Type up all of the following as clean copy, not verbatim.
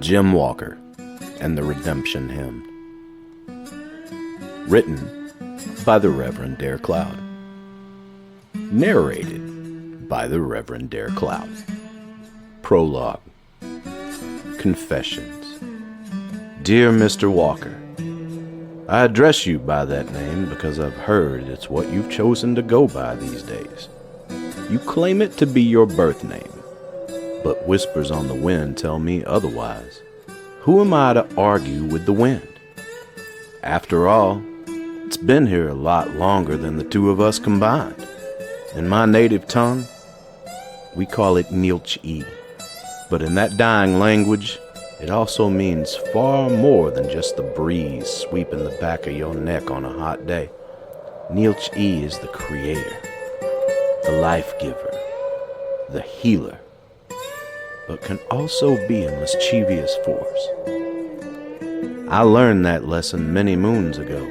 Jim Walker and the Redemption Hymn. Written by the Reverend Dare Cloud. Narrated by the Reverend Dare Cloud. Prologue. Confessions. Dear Mr. Walker, I address you by that name because I've heard it's what you've chosen to go by these days. You claim it to be your birth name, but whispers on the wind tell me otherwise. Who am I to argue with the wind? After all, it's been here a lot longer than the two of us combined. In my native tongue, we call it Nilch-E, but in that dying language, it also means far more than just the breeze sweeping the back of your neck on a hot day. Nilch-E is the creator, the life giver, the healer, but can also be a mischievous force. I learned that lesson many moons ago,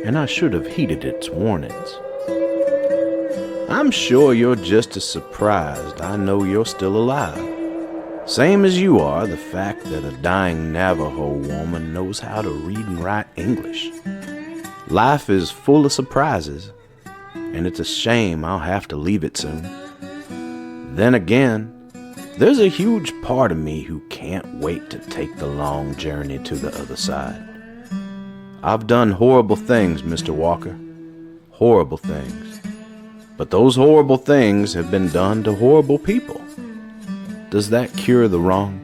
and I should have heeded its warnings. I'm sure you're just as surprised I know you're still alive. Same as you are the fact that a dying Navajo woman knows how to read and write English. Life is full of surprises, and it's a shame I'll have to leave it soon. Then again, there's a huge part of me who can't wait to take the long journey to the other side. I've done horrible things, Mr. Walker. Horrible things. But those horrible things have been done to horrible people. Does that cure the wrong?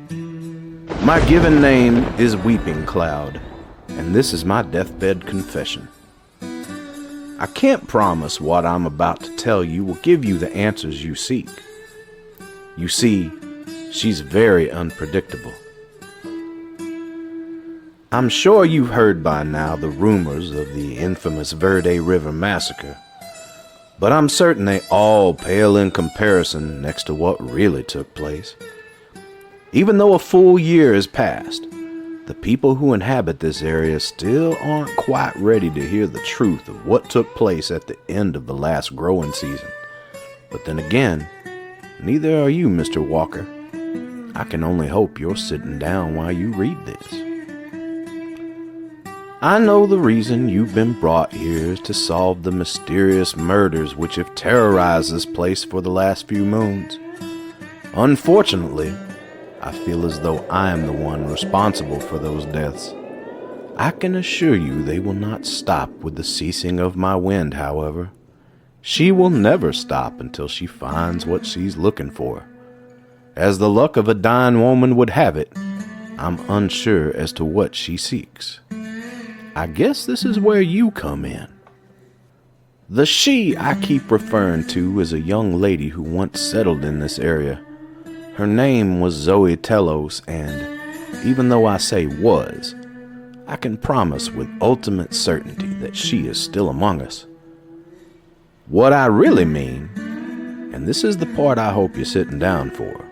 My given name is Weeping Cloud, and this is my deathbed confession. I can't promise what I'm about to tell you will give you the answers you seek. You see, she's very unpredictable. I'm sure you've heard by now the rumors of the infamous Verde River Massacre, but I'm certain they all pale in comparison next to what really took place. Even though a full year has passed, the people who inhabit this area still aren't quite ready to hear the truth of what took place at the end of the last growing season. But then again, neither are you, Mr. Walker. I can only hope you're sitting down while you read this. I know the reason you've been brought here is to solve the mysterious murders which have terrorized this place for the last few moons. Unfortunately, I feel as though I am the one responsible for those deaths. I can assure you they will not stop with the ceasing of my wind, however. She will never stop until she finds what she's looking for. As the luck of a dying woman would have it, I'm unsure as to what she seeks. I guess this is where you come in. The she I keep referring to is a young lady who once settled in this area. Her name was Zoe Telos, and even though I say was, I can promise with ultimate certainty that she is still among us. What I really mean, and this is the part I hope you're sitting down for,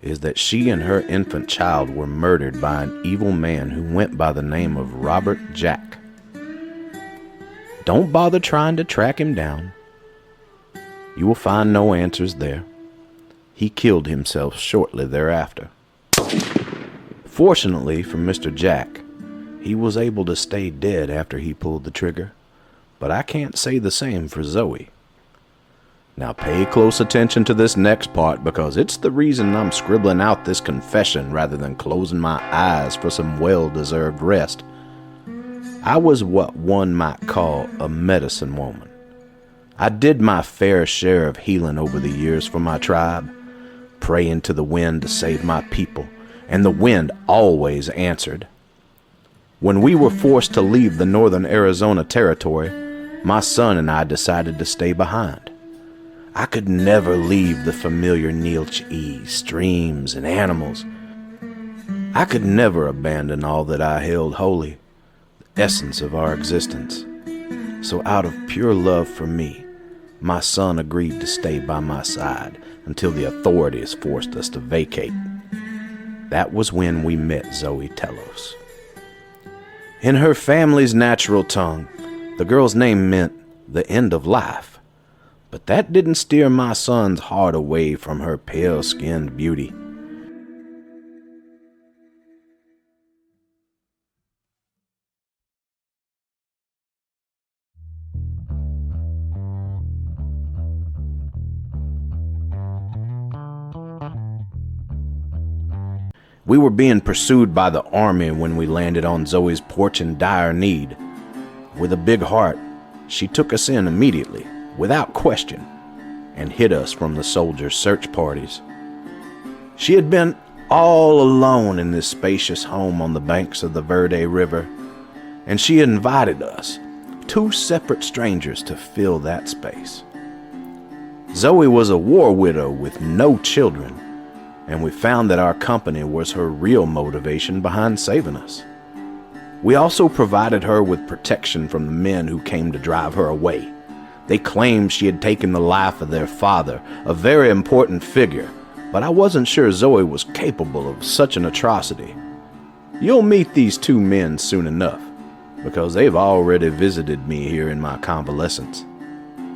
is that she and her infant child were murdered by an evil man who went by the name of Robert Jack. Don't bother trying to track him down. You will find no answers there. He killed himself shortly thereafter. Fortunately for Mr. Jack, he was able to stay dead after he pulled the trigger, but I can't say the same for Zoe. Now pay close attention to this next part because it's the reason I'm scribbling out this confession rather than closing my eyes for some well-deserved rest. I was what one might call a medicine woman. I did my fair share of healing over the years for my tribe, praying to the wind to save my people, and the wind always answered. When we were forced to leave the northern Arizona territory, my son and I decided to stay behind. I could never leave the familiar Nilch-E, streams, and animals. I could never abandon all that I held holy, the essence of our existence. So out of pure love for me, my son agreed to stay by my side until the authorities forced us to vacate. That was when we met Zoe Telos. In her family's natural tongue, the girl's name meant the end of life. But that didn't steer my son's heart away from her pale-skinned beauty. We were being pursued by the army when we landed on Zoe's porch in dire need. With a big heart, she took us in immediately, without question, and hid us from the soldiers' search parties. She had been all alone in this spacious home on the banks of the Verde River, and she invited us, 2 separate strangers, to fill that space. Zoe was a war widow with no children, and we found that our company was her real motivation behind saving us. We also provided her with protection from the men who came to drive her away. They claimed she had taken the life of their father, a very important figure, but I wasn't sure Zoe was capable of such an atrocity. You'll meet these 2 men soon enough, because they've already visited me here in my convalescence.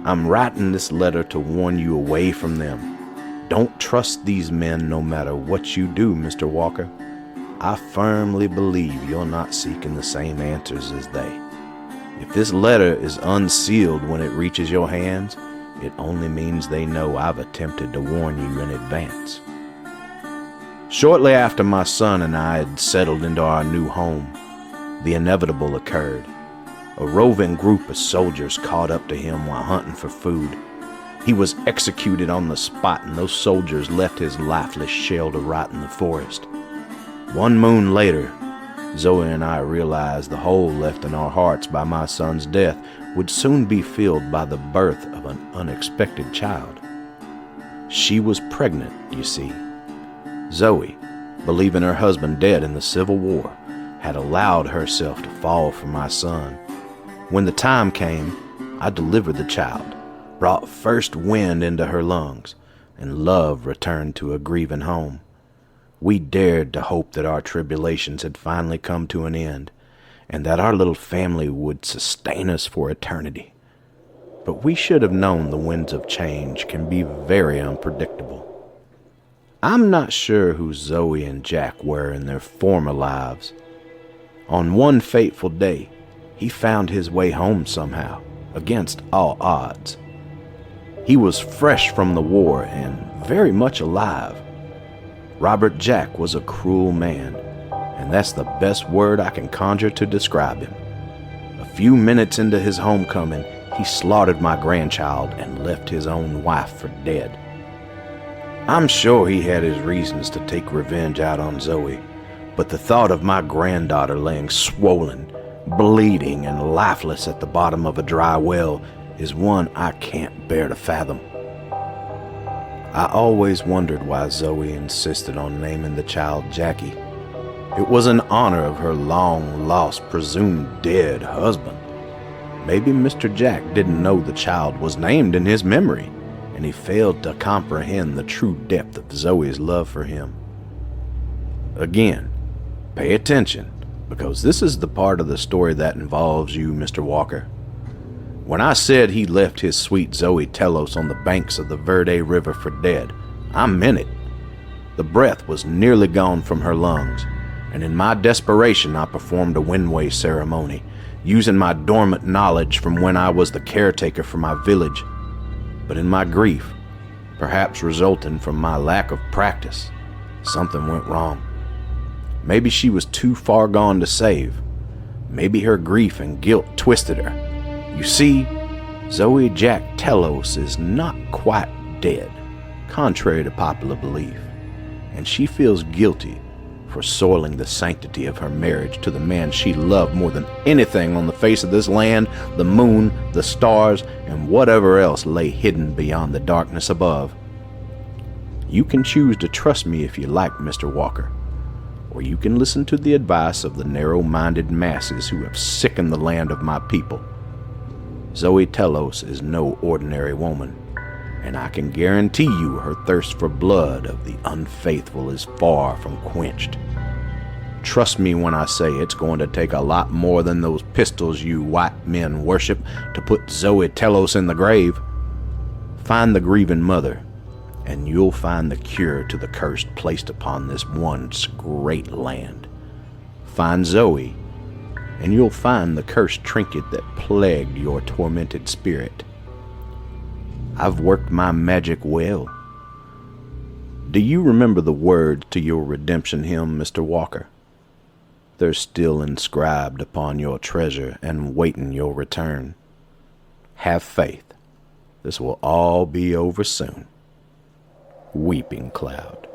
I'm writing this letter to warn you away from them. Don't trust these men no matter what you do, Mr. Walker. I firmly believe you're not seeking the same answers as they. If this letter is unsealed when it reaches your hands, it only means they know I've attempted to warn you in advance. Shortly after my son and I had settled into our new home, the inevitable occurred. A roving group of soldiers caught up to him while hunting for food. He was executed on the spot, and those soldiers left his lifeless shell to rot in the forest. 1 moon later, Zoe and I realized the hole left in our hearts by my son's death would soon be filled by the birth of an unexpected child. She was pregnant, you see. Zoe, believing her husband dead in the Civil War, had allowed herself to fall for my son. When the time came, I delivered the child, brought first wind into her lungs, and love returned to a grieving home. We dared to hope that our tribulations had finally come to an end, and that our little family would sustain us for eternity. But we should have known the winds of change can be very unpredictable. I'm not sure who Zoe and Jack were in their former lives. On one fateful day, he found his way home somehow, against all odds. He was fresh from the war and very much alive. Robert Jack was a cruel man, and that's the best word I can conjure to describe him. A few minutes into his homecoming, he slaughtered my grandchild and left his own wife for dead. I'm sure he had his reasons to take revenge out on Zoe, but the thought of my granddaughter laying swollen, bleeding, and lifeless at the bottom of a dry well is one I can't bear to fathom. I always wondered why Zoe insisted on naming the child Jackie. It was in honor of her long-lost, presumed dead husband. Maybe Mr. Jack didn't know the child was named in his memory, and he failed to comprehend the true depth of Zoe's love for him. Again, pay attention, because this is the part of the story that involves you, Mr. Walker. When I said he left his sweet Zoe Telos on the banks of the Verde River for dead, I meant it. The breath was nearly gone from her lungs, and in my desperation I performed a Winway ceremony, using my dormant knowledge from when I was the caretaker for my village. But in my grief, perhaps resulting from my lack of practice, something went wrong. Maybe she was too far gone to save. Maybe her grief and guilt twisted her. You see, Zoe Jack Telos is not quite dead, contrary to popular belief, and she feels guilty for soiling the sanctity of her marriage to the man she loved more than anything on the face of this land, the moon, the stars, and whatever else lay hidden beyond the darkness above. You can choose to trust me if you like, Mr. Walker, or you can listen to the advice of the narrow-minded masses who have sickened the land of my people. Zoe Telos is no ordinary woman, and I can guarantee you her thirst for blood of the unfaithful is far from quenched. Trust me when I say it's going to take a lot more than those pistols you white men worship to put Zoe Telos in the grave. Find the grieving mother, and you'll find the cure to the curse placed upon this once great land. Find Zoe, and you'll find the cursed trinket that plagued your tormented spirit. I've worked my magic well. Do you remember the words to your redemption hymn, Mr. Walker? They're still inscribed upon your treasure and waiting your return. Have faith. This will all be over soon. Weeping Cloud.